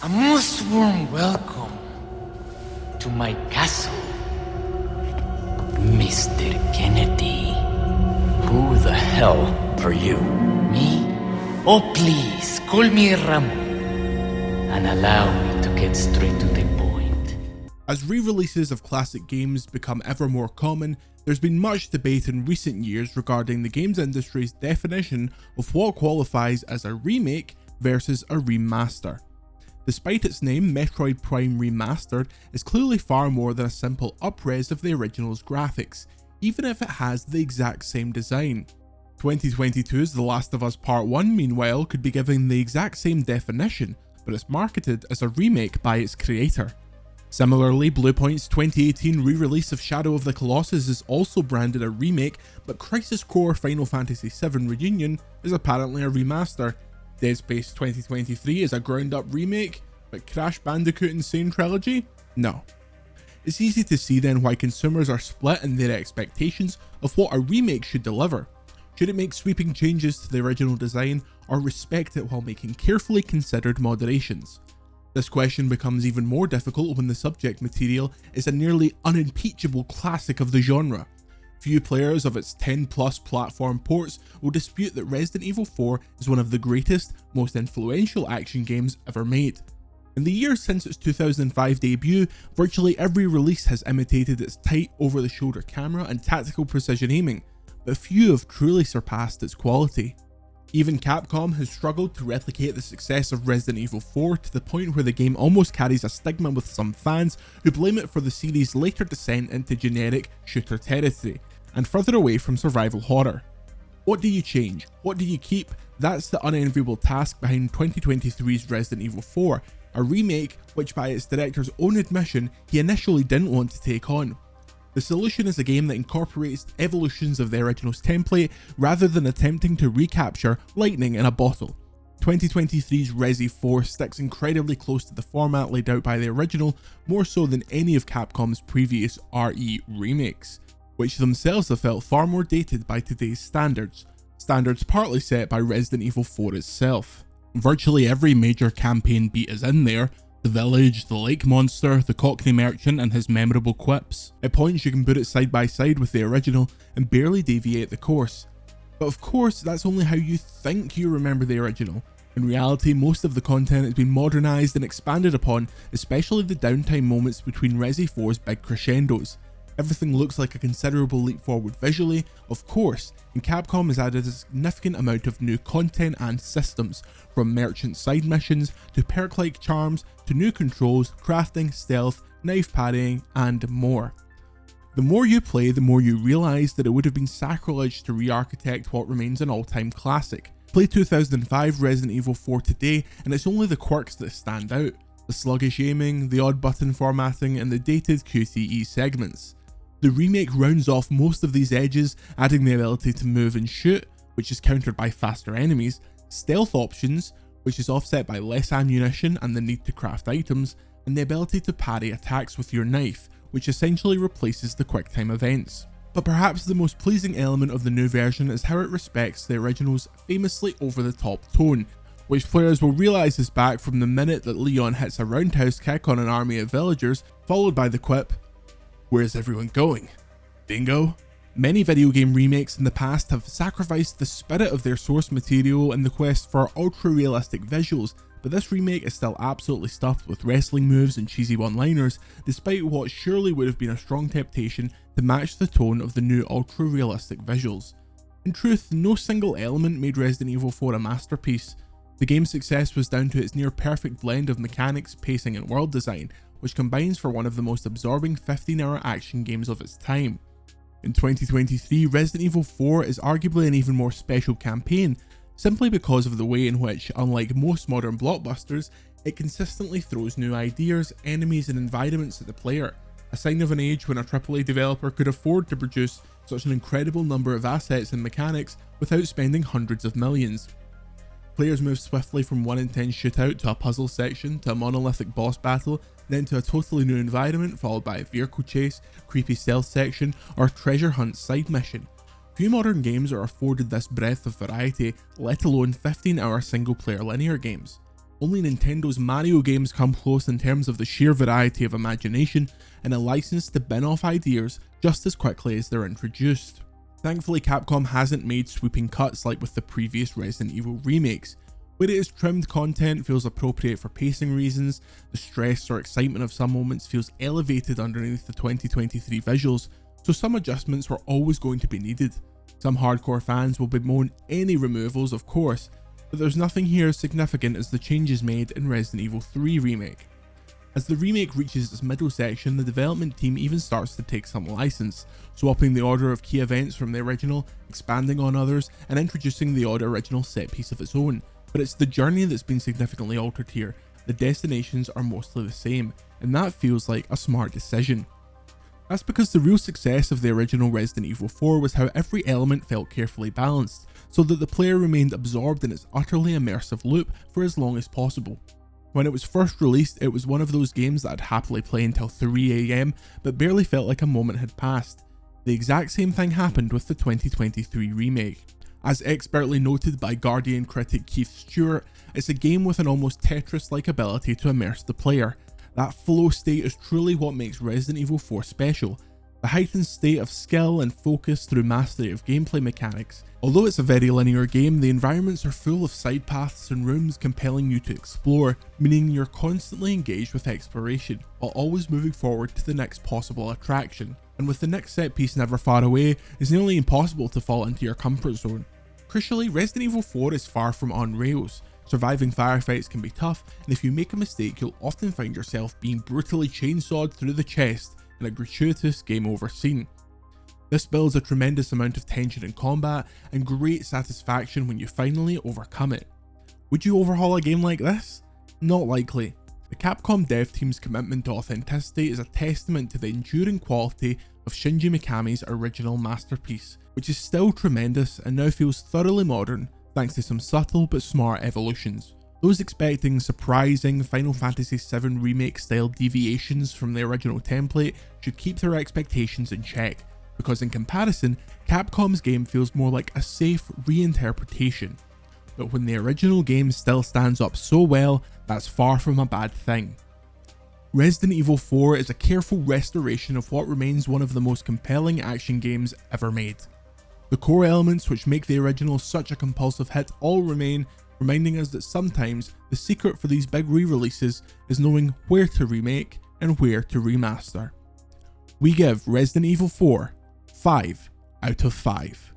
A most warm welcome to my castle, Mr. Kennedy. Who the hell are you? Me? Oh, please, call me Ramon, and allow me to get straight to the point. As re-releases of classic games become ever more common, there's been much debate in recent years regarding the games industry's definition of what qualifies as a remake versus a remaster. Despite its name, Metroid Prime Remastered is clearly far more than a simple up-res of the original's graphics, even if it has the exact same design. 2022's The Last of Us Part 1, meanwhile, could be given the exact same definition, but it's marketed as a remake by its creator. Similarly, Bluepoint's 2018 re-release of Shadow of the Colossus is also branded a remake, but Crisis Core Final Fantasy VII Reunion is apparently a remaster. Dead Space 2023 is a ground-up remake, but Crash Bandicoot Insane Trilogy? No. It's easy to see then why consumers are split in their expectations of what a remake should deliver. Should it make sweeping changes to the original design, or respect it while making carefully considered moderations? This question becomes even more difficult when the subject material is a nearly unimpeachable classic of the genre. Few players of its 10+ platform ports will dispute that Resident Evil 4 is one of the greatest, most influential action games ever made. In the years since its 2005 debut, virtually every release has imitated its tight over-the-shoulder camera and tactical precision aiming, but few have truly surpassed its quality. Even Capcom has struggled to replicate the success of Resident Evil 4 to the point where the game almost carries a stigma with some fans who blame it for the series' later descent into generic shooter territory, and further away from survival horror. What do you change? What do you keep? That's the unenviable task behind 2023's Resident Evil 4, a remake which by its director's own admission he initially didn't want to take on. The solution is a game that incorporates evolutions of the original's template rather than attempting to recapture lightning in a bottle. 2023's Resi 4 sticks incredibly close to the format laid out by the original, more so than any of Capcom's previous RE remakes, which themselves have felt far more dated by today's standards partly set by Resident Evil 4 itself. Virtually every major campaign beat is in there: the village, the lake monster, the Cockney merchant and his memorable quips. At points you can put it side by side with the original and barely deviate the course. But of course that's only how you think you remember the original. In reality, most of the content has been modernised and expanded upon, especially the downtime moments between Resi 4's big crescendos. Everything looks like a considerable leap forward visually, of course, and Capcom has added a significant amount of new content and systems, from merchant side missions to perk-like charms to new controls, crafting, stealth, knife parrying, and more. The more you play, the more you realise that it would have been sacrilege to re-architect what remains an all-time classic. Play 2005 Resident Evil 4 today and it's only the quirks that stand out: the sluggish aiming, the odd button formatting, and the dated QTE segments. The remake rounds off most of these edges, adding the ability to move and shoot, which is countered by faster enemies, stealth options, which is offset by less ammunition and the need to craft items, and the ability to parry attacks with your knife, which essentially replaces the QuickTime events. But perhaps the most pleasing element of the new version is how it respects the original's famously over-the-top tone, which players will realise is back from the minute that Leon hits a roundhouse kick on an army of villagers, followed by the quip, "Where's everyone going? Bingo?" Many video game remakes in the past have sacrificed the spirit of their source material in the quest for ultra-realistic visuals, but this remake is still absolutely stuffed with wrestling moves and cheesy one-liners, despite what surely would have been a strong temptation to match the tone of the new ultra-realistic visuals. In truth, no single element made Resident Evil 4 a masterpiece. The game's success was down to its near-perfect blend of mechanics, pacing and world design, which combines for one of the most absorbing 15-hour action games of its time. In 2023, Resident Evil 4 is arguably an even more special campaign, simply because of the way in which, unlike most modern blockbusters, it consistently throws new ideas, enemies and environments at the player, a sign of an age when a AAA developer could afford to produce such an incredible number of assets and mechanics without spending hundreds of millions. Players move swiftly from one intense shootout to a puzzle section to a monolithic boss battle, then to a totally new environment followed by a vehicle chase, creepy stealth section, or treasure hunt side mission. Few modern games are afforded this breadth of variety, let alone 15-hour single player linear games. Only Nintendo's Mario games come close in terms of the sheer variety of imagination and a license to bin off ideas just as quickly as they're introduced. Thankfully, Capcom hasn't made sweeping cuts like with the previous Resident Evil remakes, where it has trimmed content feels appropriate for pacing reasons, the stress or excitement of some moments feels elevated underneath the 2023 visuals, so some adjustments were always going to be needed. Some hardcore fans will bemoan any removals, of course, but there's nothing here as significant as the changes made in Resident Evil 3 Remake. As the remake reaches its middle section, the development team even starts to take some license, swapping the order of key events from the original, expanding on others, and introducing the odd original set piece of its own. But it's the journey that's been significantly altered here. The destinations are mostly the same, and that feels like a smart decision. That's because the real success of the original Resident Evil 4 was how every element felt carefully balanced, so that the player remained absorbed in its utterly immersive loop for as long as possible. When it was first released, it was one of those games that I'd happily play until 3 AM, but barely felt like a moment had passed. The exact same thing happened with the 2023 remake. As expertly noted by Guardian critic Keith Stewart, it's a game with an almost Tetris-like ability to immerse the player. That flow state is truly what makes Resident Evil 4 special. The heightened state of skill and focus through mastery of gameplay mechanics. Although it's a very linear game, the environments are full of side paths and rooms compelling you to explore, meaning you're constantly engaged with exploration, while always moving forward to the next possible attraction. And with the next set piece never far away, it's nearly impossible to fall into your comfort zone. Crucially, Resident Evil 4 is far from on rails. Surviving firefights can be tough, and if you make a mistake, you'll often find yourself being brutally chainsawed through the chest in a gratuitous game over scene. This builds a tremendous amount of tension in combat and great satisfaction when you finally overcome it. Would you overhaul a game like this? Not likely. The Capcom dev team's commitment to authenticity is a testament to the enduring quality of Shinji Mikami's original masterpiece, which is still tremendous and now feels thoroughly modern thanks to some subtle but smart evolutions. Those expecting surprising Final Fantasy VII Remake style deviations from the original template should keep their expectations in check, because in comparison, Capcom's game feels more like a safe reinterpretation. But when the original game still stands up so well, that's far from a bad thing. Resident Evil 4 is a careful restoration of what remains one of the most compelling action games ever made. The core elements which make the original such a compulsive hit all remain, reminding us that sometimes the secret for these big re-releases is knowing where to remake and where to remaster. We give Resident Evil 4 5 out of 5.